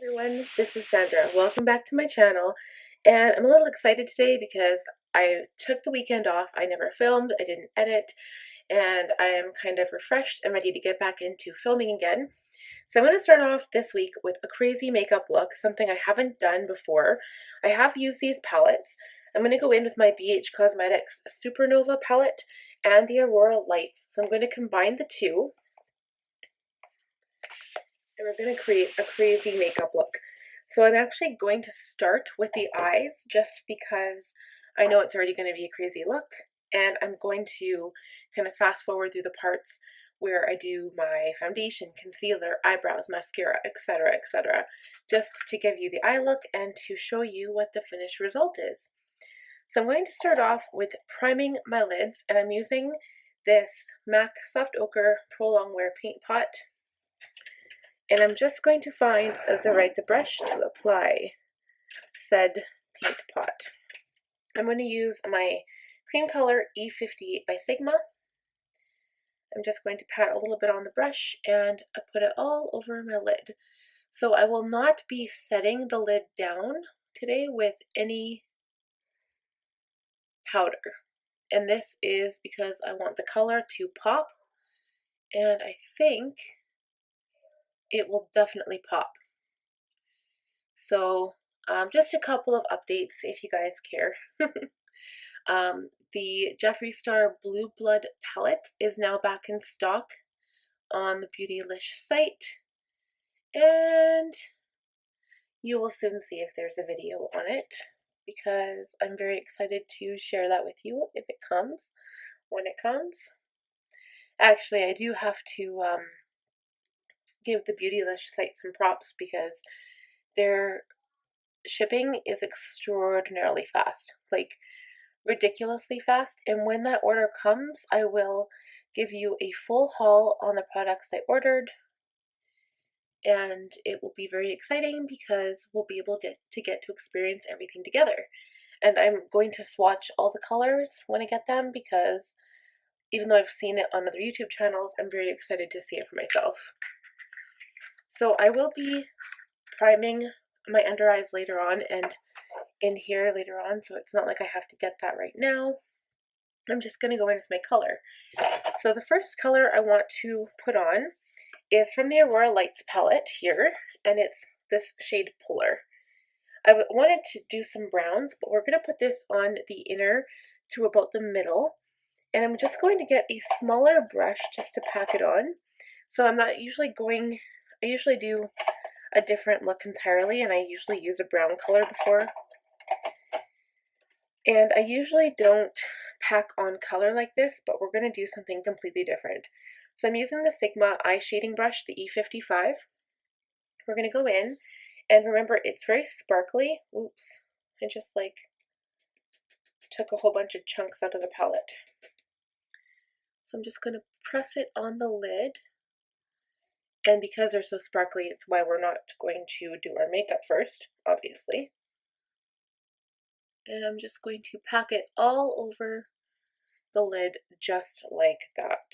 Everyone, this is Sandra. Welcome back to my channel, and I'm a little excited today because I took the weekend off. I never filmed, I didn't edit, and I am kind of refreshed and ready to get back into filming again. So I'm going to start off this week with a crazy makeup look, something I haven't done before. I have used these palettes. I'm going to go in with my BH Cosmetics Supernova palette and the Aurora lights. So I'm going to combine the two. And we're going to create a crazy makeup look. So I'm actually going to start with the eyes just because I know it's already going to be a crazy look, and I'm going to kind of fast forward through the parts where I do my foundation, concealer, eyebrows, mascara, etc., etc., just to give you the eye look and to show you what the finished result is. So I'm going to start off with priming my lids, and I'm using this MAC Soft Ochre Pro Longwear paint pot. And I'm just going to find the right brush to apply said paint pot. I'm going to use my cream color E58 by Sigma. I'm just going to pat a little bit on the brush and put it all over my lid. So I will not be setting the lid down today with any powder. And this is because I want the color to pop, and I think it will definitely pop. So just a couple of updates if you guys care. The Jeffree Star Blue Blood palette is now back in stock on the Beautylish site, and you will soon see if there's a video on it, because I'm very excited to share that with you if it comes, when it comes. Actually, I do have to give the Beautylish site some props because their shipping is extraordinarily fast, like ridiculously fast. And when that order comes, I will give you a full haul on the products I ordered, and it will be very exciting because we'll be able to get to experience everything together. And I'm going to swatch all the colors when I get them, because even though I've seen it on other YouTube channels, I'm very excited to see it for myself. So I will be priming my under eyes later on and in here later on, so it's not like I have to get that right now. I'm just going to go in with my color. So the first color I want to put on is from the Aurora Lights palette here, and it's this shade Polar. I wanted to do some browns, but we're going to put this on the inner to about the middle, and I'm just going to get a smaller brush just to pack it on. So I'm not usually going, I usually do a different look entirely, and I usually use a brown color before. And I usually don't pack on color like this, but we're going to do something completely different. So I'm using the Sigma eye shading brush, the E55. We're going to go in, and remember, it's very sparkly. Oops, I just like took a whole bunch of chunks out of the palette. So I'm just going to press it on the lid. And because they're so sparkly, it's why we're not going to do our makeup first, obviously. And I'm just going to pack it all over the lid just like that.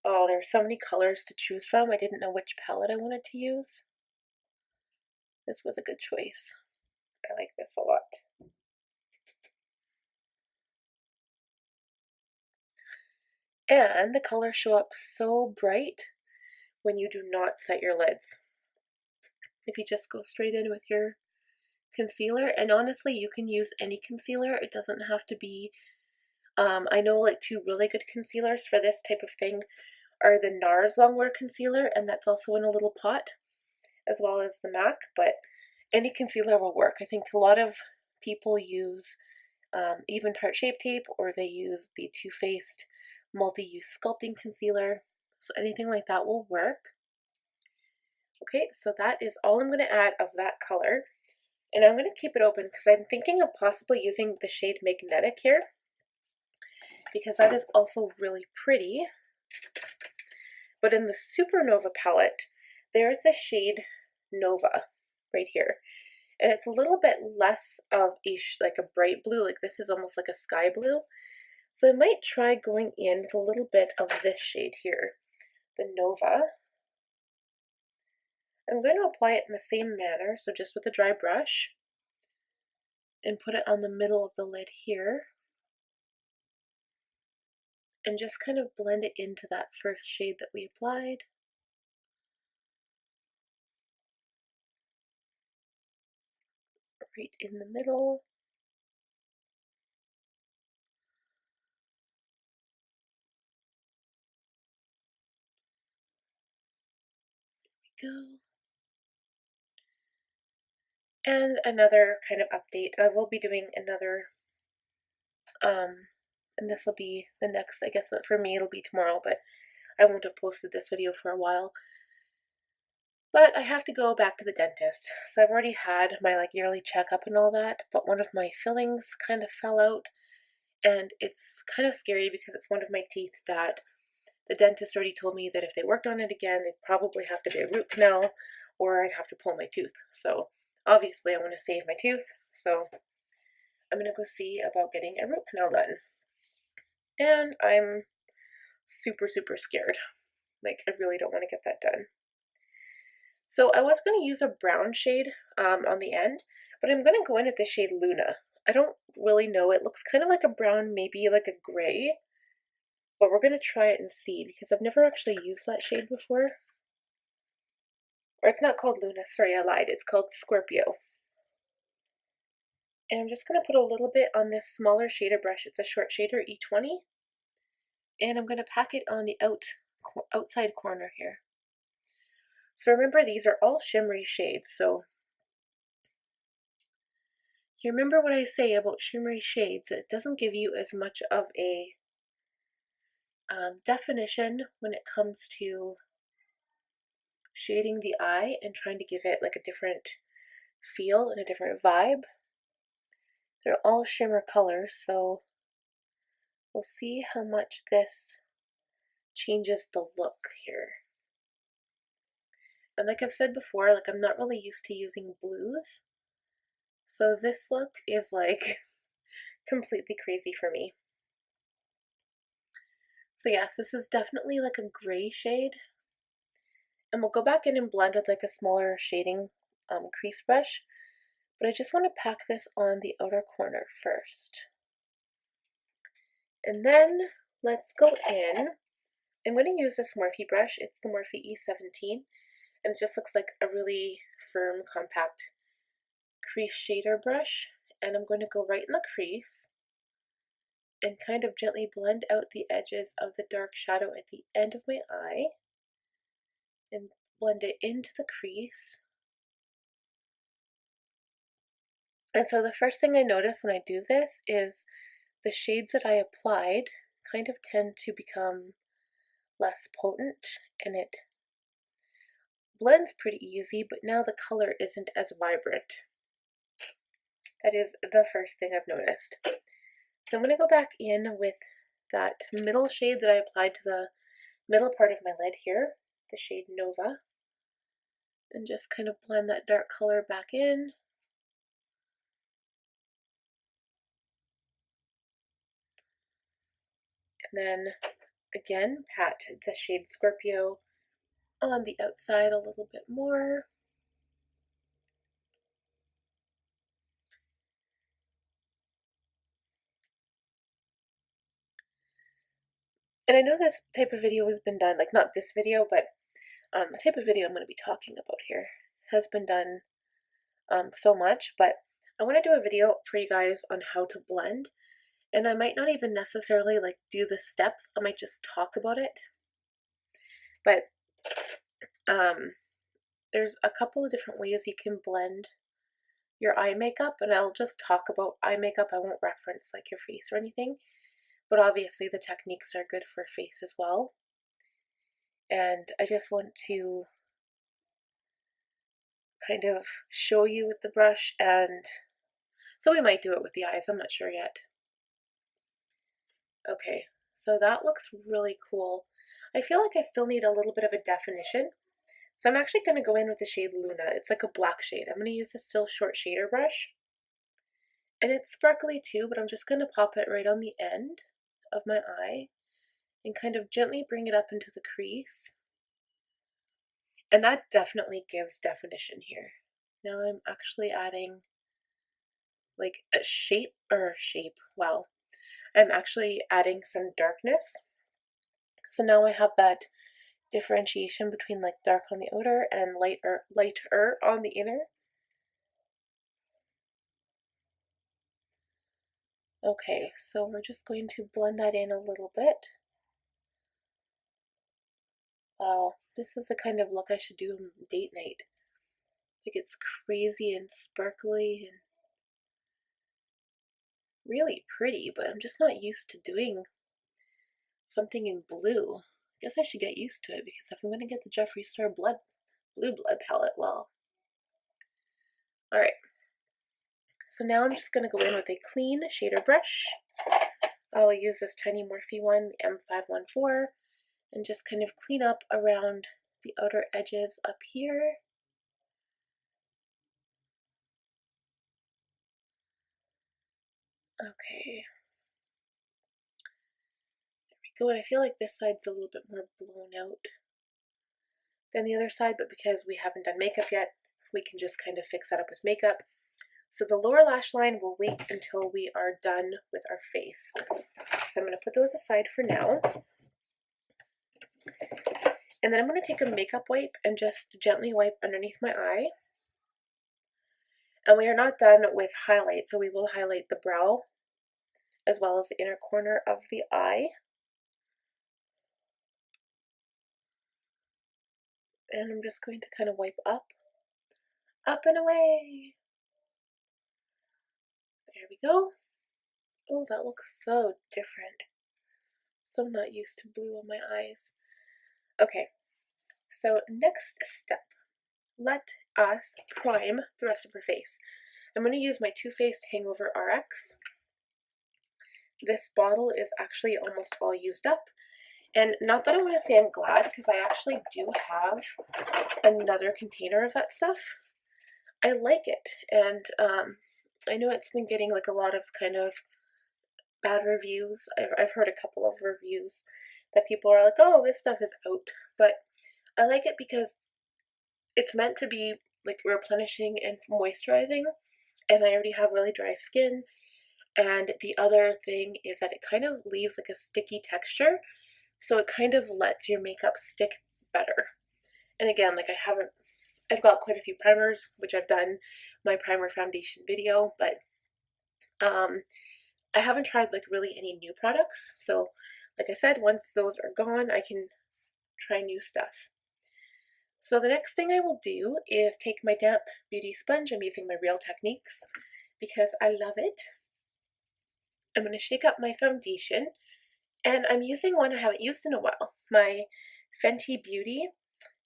Oh, there's so many colors to choose from. I didn't know which palette I wanted to use. This was a good choice. I like this a lot. And the colors show up so bright when you do not set your lids. If you just go straight in with your concealer, and honestly, you can use any concealer. It doesn't have to be, I know like two really good concealers for this type of thing are the NARS Longwear concealer, and that's also in a little pot, as well as the MAC, but any concealer will work. I think a lot of people use even Tarte Shape Tape, or they use the Too Faced multi-use sculpting concealer, so anything like that will work. Okay, so that is all I'm going to add of that color. And I'm going to keep it open because I'm thinking of possibly using the shade Magnetic here, because that is also really pretty. But in the Supernova palette, there's a shade Nova right here. And it's a little bit less of like a bright blue, like this is almost like a sky blue. So I might try going in with a little bit of this shade here, the Nova. I'm going to apply it in the same manner, so just with a dry brush, and put it on the middle of the lid here, and just kind of blend it into that first shade that we applied. Right in the middle. There we go. And another kind of update, I will be doing another, and this will be the next, I guess for me it'll be tomorrow, but I won't have posted this video for a while. But I have to go back to the dentist. So I've already had my like yearly checkup and all that, but one of my fillings kind of fell out, and it's kind of scary because it's one of my teeth that the dentist already told me that if they worked on it again, they'd probably have to do a root canal or I'd have to pull my tooth. So obviously I want to save my tooth, so I'm going to go see about getting a root canal done. And I'm super scared. Like, I really don't want to get that done. So I was going to use a brown shade on the end, but I'm going to go in at the shade Luna. I don't really know. It looks kind of like a brown, maybe like a gray, but we're going to try it and see because I've never actually used that shade before. Or it's not called Luna, sorry, I lied. It's called Scorpio. And I'm just going to put a little bit on this smaller shader brush. It's a short shader, E20. And I'm going to pack it on the outside corner here. So remember, these are all shimmery shades. So you remember what I say about shimmery shades. It doesn't give you as much of a definition when it comes to shading the eye and trying to give it like a different feel and a different vibe. They're all shimmer colors, so we'll see how much this changes the look here. And like I've said before, like I'm not really used to using blues, so this look is like completely crazy for me. So yes, this is definitely like a gray shade. And we'll go back in and blend with like a smaller shading crease brush. But I just want to pack this on the outer corner first. And then let's go in. I'm going to use this Morphe brush. It's the Morphe E17. And it just looks like a really firm, compact crease shader brush. And I'm going to go right in the crease and kind of gently blend out the edges of the dark shadow at the end of my eye and blend it into the crease. And so the first thing I notice when I do this is the shades that I applied kind of tend to become less potent, and it blends pretty easy, but now the color isn't as vibrant. That is the first thing I've noticed. So I'm going to go back in with that middle shade that I applied to the middle part of my lid here, the shade Nova, and just kind of blend that dark color back in. And then again, pat the shade Scorpio on the outside a little bit more. And I know this type of video has been done, like not this video, but the type of video I'm going to be talking about here has been done so much, but I want to do a video for you guys on how to blend, and I might not even necessarily like do the steps, I might just talk about it. But there's a couple of different ways you can blend your eye makeup, and I'll just talk about eye makeup. I won't reference like your face or anything, but obviously the techniques are good for face as well. And I just want to kind of show you with the brush, and so we might do it with the eyes, I'm not sure yet. Okay, so that looks really cool. I feel like I still need a little bit of a definition, so I'm actually going to go in with the shade Luna. It's like a black shade. I'm going to use a still short shader brush, and it's sparkly too, but I'm just going to pop it right on the end of my eye and kind of gently bring it up into the crease. And that definitely gives definition here. Now I'm actually adding like a shape, wow. I'm actually adding some darkness. So now I have that differentiation between like dark on the outer and lighter on the inner. Okay, so we're just going to blend that in a little bit. Wow, this is the kind of look I should do on date night. Like it's crazy and sparkly and really pretty, but I'm just not used to doing something in blue. I guess I should get used to it, because if I'm going to get the Jeffree Star Blue Blood palette, well. Alright, so now I'm just going to go in with a clean shader brush. I'll use this tiny Morphe one, M514, and just kind of clean up around the outer edges up here. Okay. There we go, and I feel like this side's a little bit more blown out than the other side, but because we haven't done makeup yet, we can just kind of fix that up with makeup. So the lower lash line will wait until we are done with our face. So I'm going to put those aside for now. And then I'm going to take a makeup wipe and just gently wipe underneath my eye. And we are not done with highlight, so we will highlight the brow as well as the inner corner of the eye. And I'm just going to kind of wipe up and away. There we go. Oh, that looks so different. So not used to blue on my eyes. Okay, so next step. Let us prime the rest of her face. I'm going to use my Too Faced Hangover RX. This bottle is actually almost all used up. And not that I want to say I'm glad, because I actually do have another container of that stuff. I like it, and I know it's been getting like a lot of kind of bad reviews. I've heard a couple of reviews that people are like, oh, this stuff is out, but I like it because it's meant to be like replenishing and moisturizing, and I already have really dry skin. And the other thing is that it kind of leaves like a sticky texture, so it kind of lets your makeup stick better. And again, like I've got quite a few primers, which I've done my primer foundation video, but I haven't tried like really any new products. So like I said, once those are gone, I can try new stuff. So the next thing I will do is take my damp beauty sponge. I'm using my Real Techniques because I love it. I'm going to shake up my foundation, and I'm using one I haven't used in a while, my Fenty Beauty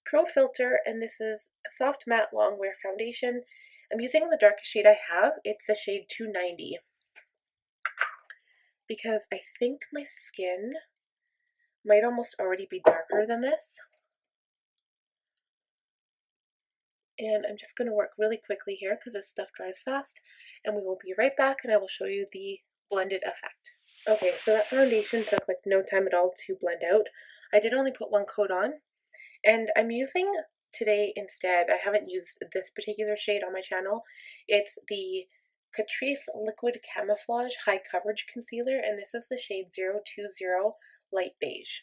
Pro Filter, and this is a soft matte longwear foundation. I'm using the darkest shade I have. It's the shade 290, because I think my skin might almost already be darker than this. And I'm just going to work really quickly here because this stuff dries fast, and we will be right back and I will show you the blended effect. Okay, so that foundation took like no time at all to blend out. I did only put one coat on, and I'm using today instead, I haven't used this particular shade on my channel. It's the Catrice Liquid Camoflage High Coverage Concealer, and this is the shade 020 Light Beige.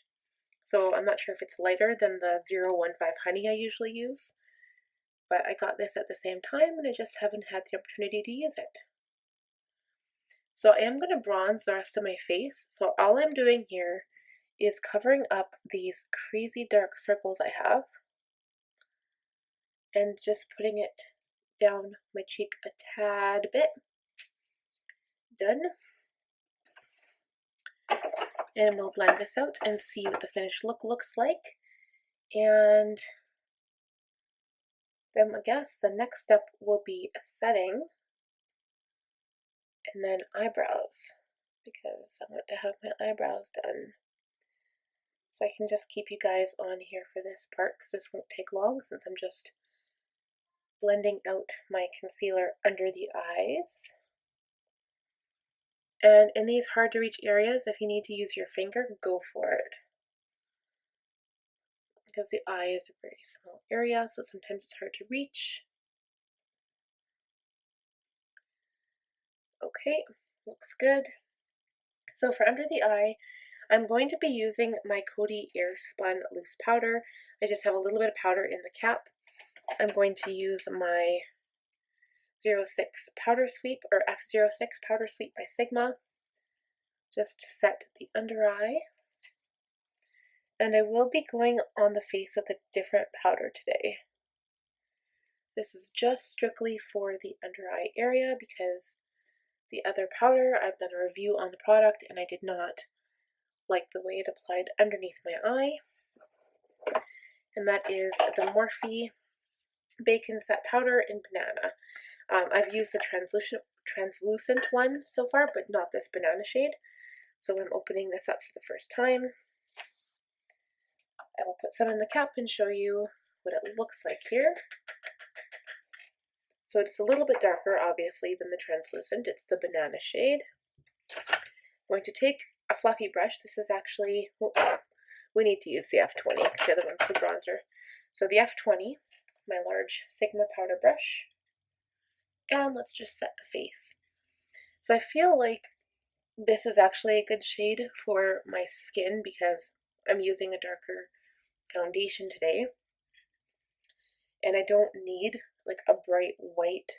So I'm not sure if it's lighter than the 015 Honey I usually use, but I got this at the same time and I just haven't had the opportunity to use it. So I am going to bronze the rest of my face. So all I'm doing here is covering up these crazy dark circles I have and just putting it down my cheek a tad bit. Done. And we'll blend this out and see what the finished look looks like. And then I guess the next step will be setting, and then eyebrows, because I want to have my eyebrows done. So I can just keep you guys on here for this part because this won't take long since I'm just blending out my concealer under the eyes. And in these hard to reach areas, if you need to use your finger, go for it. because the eye is a very small area, so sometimes it's hard to reach. Okay, looks good. So for under the eye, I'm going to be using my Coty Airspun loose powder. I just have a little bit of powder in the cap. I'm going to use my 06 powder sweep, or F06 powder sweep by Sigma, just to set the under eye. And I will be going on the face with a different powder today. This is just strictly for the under eye area because the other powder, I've done a review on the product and I did not like the way it applied underneath my eye. And that is the Morphe Bacon Set Powder in Banana. I've used the translucent one so far, but not this banana shade. So I'm opening this up for the first time. I will put some in the cap and show you what it looks like here. So it's a little bit darker, obviously, than the translucent. It's the banana shade. I'm going to take a fluffy brush. This is actually, we need to use the F20 because the other one's the bronzer. So the F20, my large Sigma powder brush. And let's just set the face. So I feel like this is actually a good shade for my skin because I'm using a darker foundation today. And I don't need like a bright white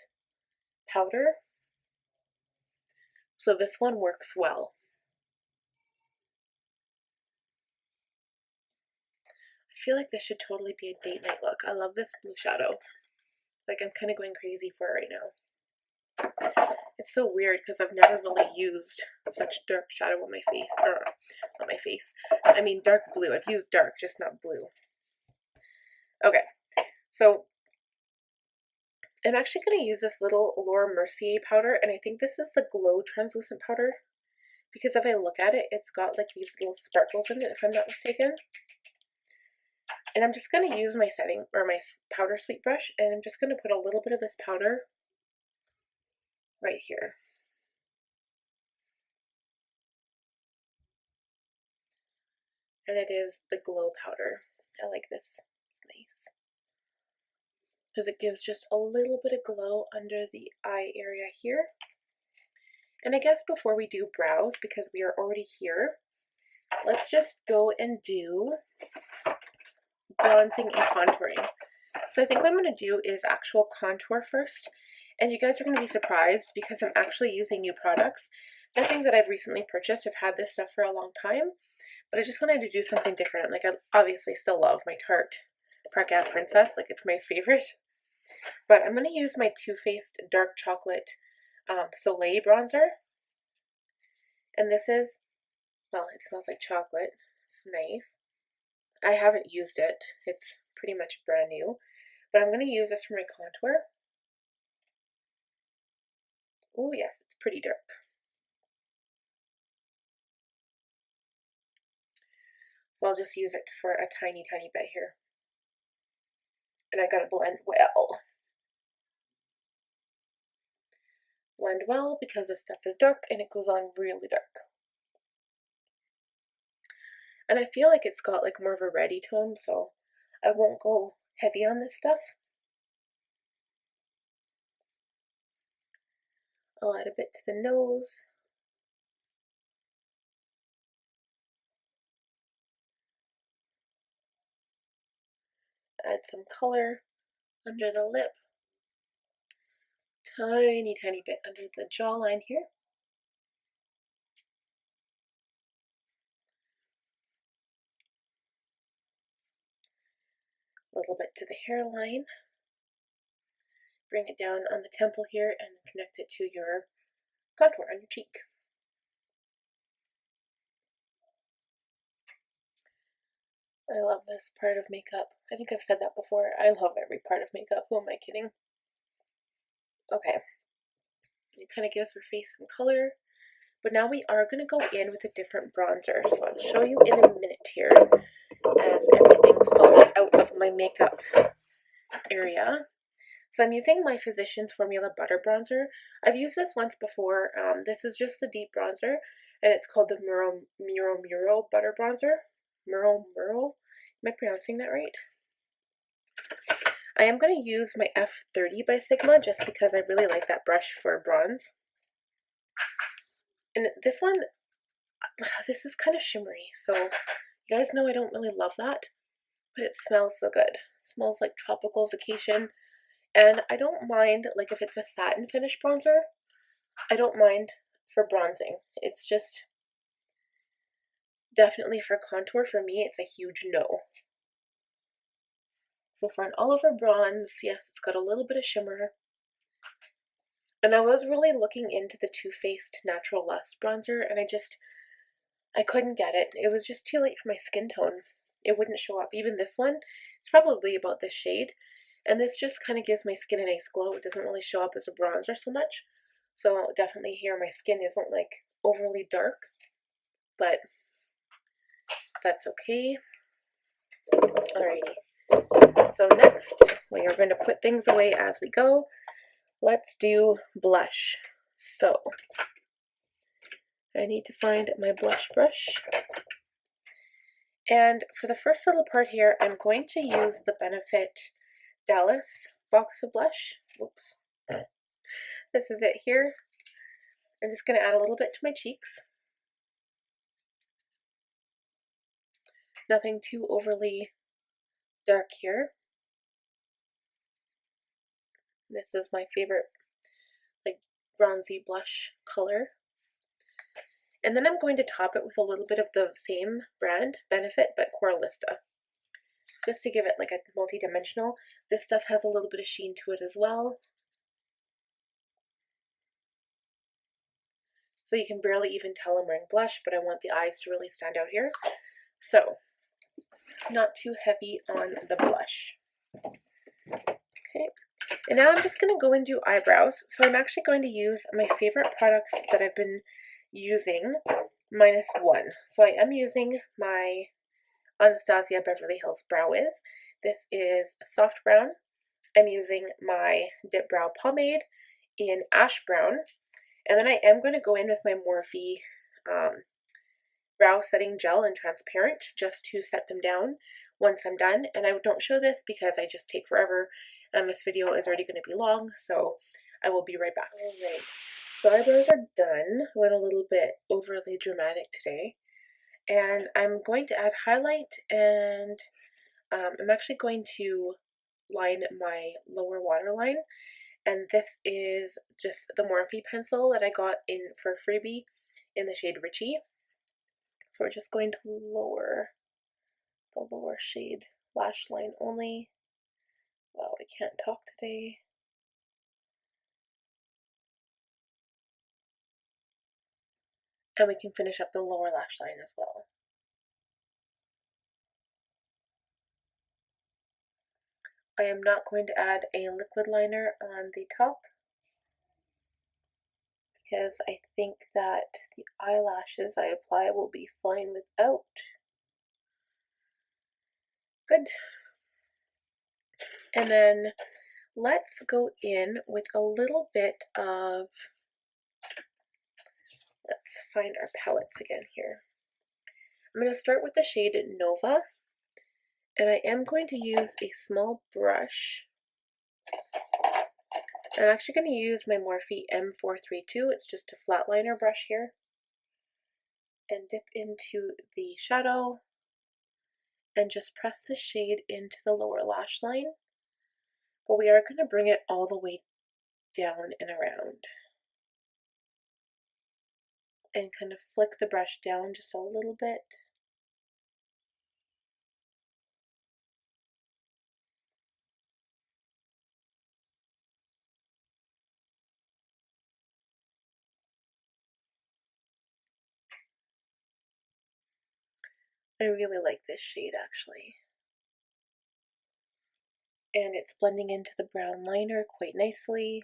powder. So this one works well. I feel like this should totally be a date night look. I love this blue shadow. Like I'm kind of going crazy for it right now. It's so weird because I've never really used such dark shadow on my face, or not my face. I mean dark blue. I've used dark, just not blue. Okay, so I'm actually going to use this little Laura Mercier powder, and I think this is the Glow Translucent Powder, because if I look at it, it's got like these little sparkles in it, if I'm not mistaken. And I'm just going to use my setting, or my powder sweep brush, and I'm just going to put a little bit of this powder right here. And it is the Glow powder. I like this. It's nice. Because it gives just a little bit of glow under the eye area here. And I guess before we do brows, because we are already here, let's just go and do bronzing and contouring. So I think what I'm going to do is actual contour first. And you guys are going to be surprised because I'm actually using new products. Nothing that I've recently purchased. I've had this stuff for a long time. But I just wanted to do something different. Like I obviously still love my Tarte Parquet Princess. Like it's my favorite. But I'm going to use my Too Faced Dark Chocolate Soleil bronzer. And this is, well, it smells like chocolate. It's nice. I haven't used it. It's pretty much brand new. But I'm going to use this for my contour. Oh yes, it's pretty dark. So I'll just use it for a tiny, tiny bit here. And I gotta blend well. Blend well because this stuff is dark and it goes on really dark. And I feel like it's got like more of a reddy tone, so I won't go heavy on this stuff. I'll add a bit to the nose. Add some color under the lip. Tiny, tiny bit under the jawline here. A little bit to the hairline. Bring it down on the temple here and connect it to your contour on your cheek. I love this part of makeup. I think I've said that before. I love every part of makeup. Who am I kidding? Okay. It kind of gives her face some color. But now we are going to go in with a different bronzer. So I'll show you in a minute here as everything falls out of my makeup area. So I'm using my Physicians Formula Butter Bronzer. I've used this once before. This is just the deep bronzer, and it's called the MuruMuru Butter Bronzer. MuruMuru. Am I pronouncing that right? I am going to use my F30 by Sigma just because I really like that brush for bronze. And this one, this is kind of shimmery, so you guys know I don't really love that, but it smells so good. It smells like tropical vacation, and I don't mind, like if it's a satin finish bronzer, I don't mind for bronzing. It's just definitely for contour, for me, it's a huge no. So for an all over bronze, yes, it's got a little bit of shimmer. And I was really looking into the Too Faced Natural Lust bronzer, and I couldn't get it. It was just too late for my skin tone. It wouldn't show up. Even this one, it's probably about this shade, and this just kind of gives my skin a nice glow. It doesn't really show up as a bronzer so much. So definitely here my skin isn't like overly dark, but that's okay. Alrighty. So next, we are going to put things away as we go. Let's do blush. So I need to find my blush brush. And for the first little part here, I'm going to use the Benefit Dallas box of blush. Whoops. This is it here. I'm just going to add a little bit to my cheeks. Nothing too overly dark here. This is my favorite, like, bronzy blush color. And then I'm going to top it with a little bit of the same brand, Benefit, but Coralista. Just to give it like a multi-dimensional. This stuff has a little bit of sheen to it as well. So you can barely even tell I'm wearing blush, but I want the eyes to really stand out here. So, not too heavy on the blush. Okay. And now I'm just going to go and do eyebrows. So I'm actually going to use my favorite products that I've been using minus one. So I am using my Anastasia Beverly Hills Brow Wiz. This is soft brown. I'm using my Dip Brow Pomade in ash brown. And then I am going to go in with my Morphe brow setting gel in transparent just to set them down once I'm done. And I don't show this because I just take forever. This video is already going to be long, so I will be right back. Alright, so eyebrows are done. Went a little bit overly dramatic today. And I'm going to add highlight, and I'm actually going to line my lower waterline. And this is just the Morphe pencil that I got in for freebie in the shade Richie. So we're just going to lower the lower shade lash line only. Wow, I can't talk today. And we can finish up the lower lash line as well. I am not going to add a liquid liner on the top because I think that the eyelashes I apply will be fine without. Good. And then let's go in with a little bit of, let's find our palettes again here. I'm going to start with the shade Nova, and I am going to use a small brush. I'm actually going to use my Morphe M432. It's just a flat liner brush here. And dip into the shadow and just press the shade into the lower lash line. But we are going to bring it all the way down and around. And kind of flick the brush down just a little bit. I really like this shade actually. And it's blending into the brown liner quite nicely.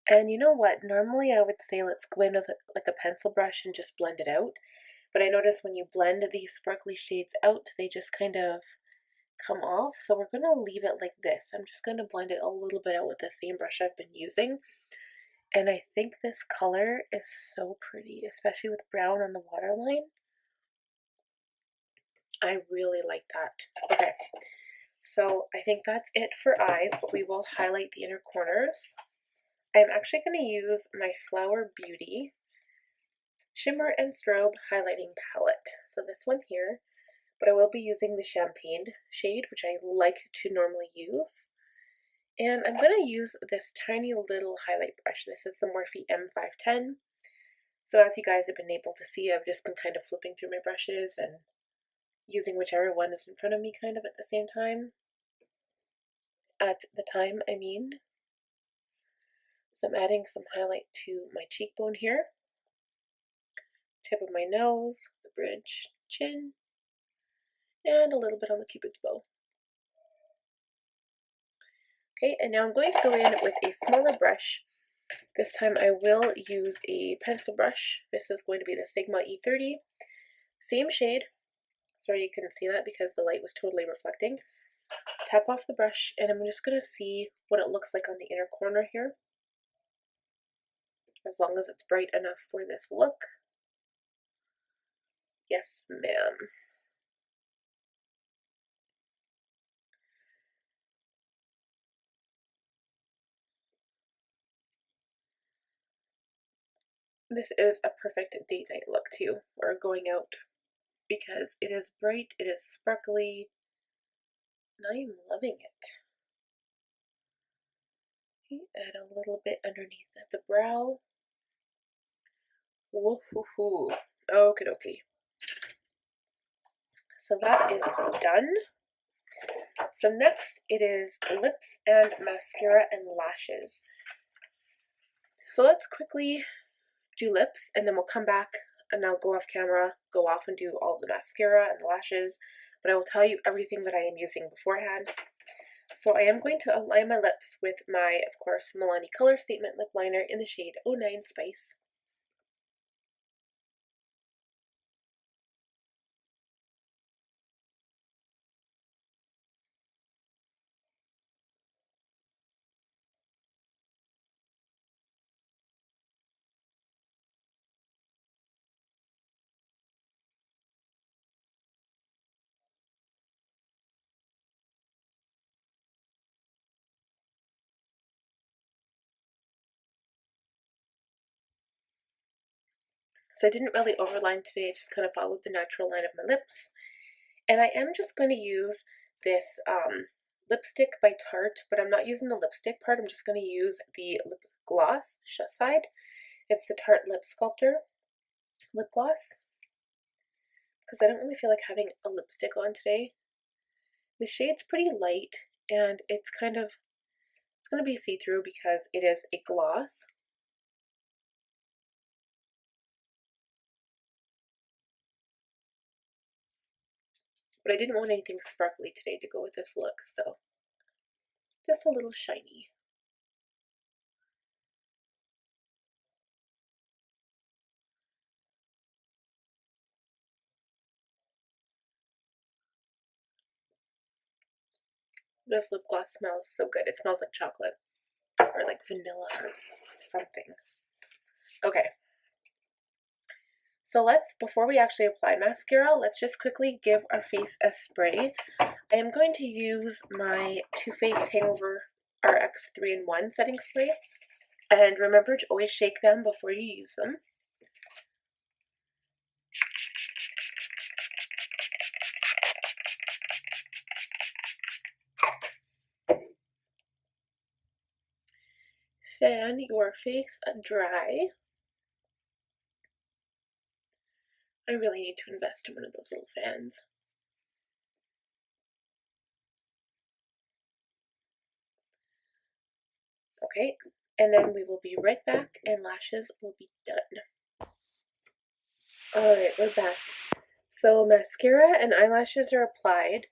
And you know what? Normally I would say let's go in with like a pencil brush and just blend it out. But I notice when you blend these sparkly shades out, they just kind of come off, so we're going to leave it like this. I'm just going to blend it a little bit out with the same brush I've been using. And I think this color is so pretty, especially with brown on the waterline. I really like that. Okay, so I think that's it for eyes, but we will highlight the inner corners. I'm actually going to use my Flower Beauty Shimmer and Strobe Highlighting Palette. So this one here, but I will be using the Champagne shade, which I like to normally use. And I'm going to use this tiny little highlight brush. This is the Morphe M510. So as you guys have been able to see, I've just been kind of flipping through my brushes and using whichever one is in front of me kind of at the same time. At the time, I mean. So I'm adding some highlight to my cheekbone here, tip of my nose, the bridge, chin, and a little bit on the cupid's bow. Okay, and now I'm going to go in with a smaller brush. This time I will use a pencil brush. This is going to be the Sigma E30. Same shade. Sorry you couldn't see that because the light was totally reflecting. Tap off the brush and I'm just going to see what it looks like on the inner corner here. As long as it's bright enough for this look. Yes, ma'am. This is a perfect date night look too, or going out, because it is bright, it is sparkly, and I am loving it. Okay, add a little bit underneath the brow. Woohoo! Okie dokie. So that is done. So next it is lips and mascara and lashes. So let's quickly do lips and then we'll come back and I'll go off camera, go off and do all the mascara and the lashes, but I will tell you everything that I am using beforehand. So I am going to align my lips with my, of course, Milani Color Statement Lip Liner in the shade 09 Spice. So I didn't really overline today, I just kind of followed the natural line of my lips. And I am just going to use this lipstick by Tarte, but I'm not using the lipstick part, I'm just going to use the lip gloss side. It's the Tarte Lip Sculptor lip gloss, because I don't really feel like having a lipstick on today. The shade's pretty light, and it's going to be see-through because it is a gloss. But I didn't want anything sparkly today to go with this look, so just a little shiny. This lip gloss smells so good. It smells like chocolate or like vanilla or something. Okay. So before we actually apply mascara, let's just quickly give our face a spray. I am going to use my Too Faced Hangover RX 3-in-1 setting spray. And remember to always shake them before you use them. Fan your face dry. I really need to invest in one of those little fans. Okay, and then we will be right back and lashes will be done. Alright, we're back. So mascara and eyelashes are applied.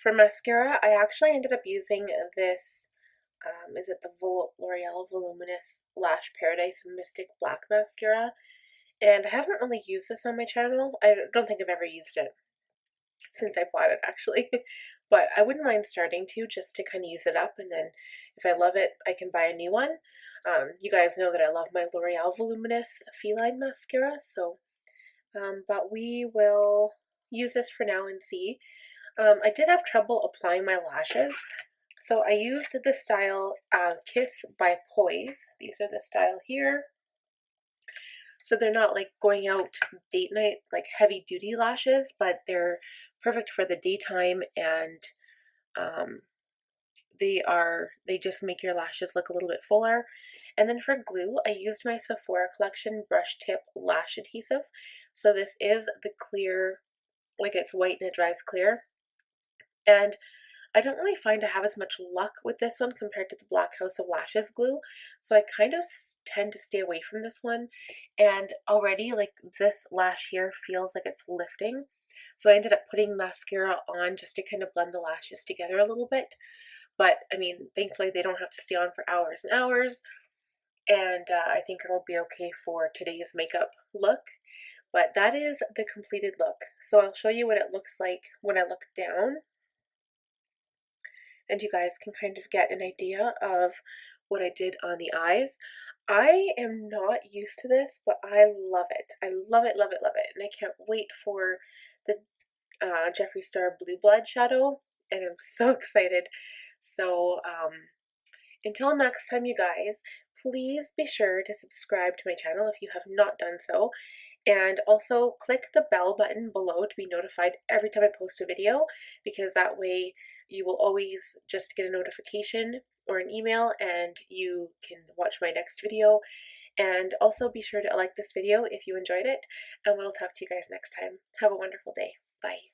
For mascara, I actually ended up using this, is it the L'Oreal Voluminous Lash Paradise Mystic Black Mascara. And I haven't really used this on my channel. I don't think I've ever used it. since I bought it actually. But I wouldn't mind starting to, just to kind of use it up, and then if I love it, I can buy a new one. You guys know that I love my L'Oreal Voluminous Feline Mascara, so but we will use this for now and see. I did have trouble applying my lashes, so I used the style Kiss by Poise. These are the style here. So they're not like going out date night, like heavy duty lashes, but they're perfect for the daytime, and they just make your lashes look a little bit fuller. And then for glue, I used my Sephora collection brush tip lash adhesive. So this is the clear, like it's white and it dries clear. And I don't really find I have as much luck with this one compared to the Black House of Lashes glue, so I kind of tend to stay away from this one. And already, like, this lash here feels like it's lifting, so I ended up putting mascara on just to kind of blend the lashes together a little bit. But I mean, thankfully they don't have to stay on for hours and hours, and I think it'll be okay for today's makeup look. But that is the completed look. So I'll show you what it looks like when I look down, and you guys can kind of get an idea of what I did on the eyes. I am not used to this, but I love it. I love it, love it, love it. And I can't wait for the Jeffree Star Blue Blood shadow, and I'm so excited. So until next time, you guys, please be sure to subscribe to my channel if you have not done so. And also click the bell button below to be notified every time I post a video, because that way you will always just get a notification or an email and you can watch my next video. And also be sure to like this video if you enjoyed it, and we'll talk to you guys next time. Have a wonderful day. Bye.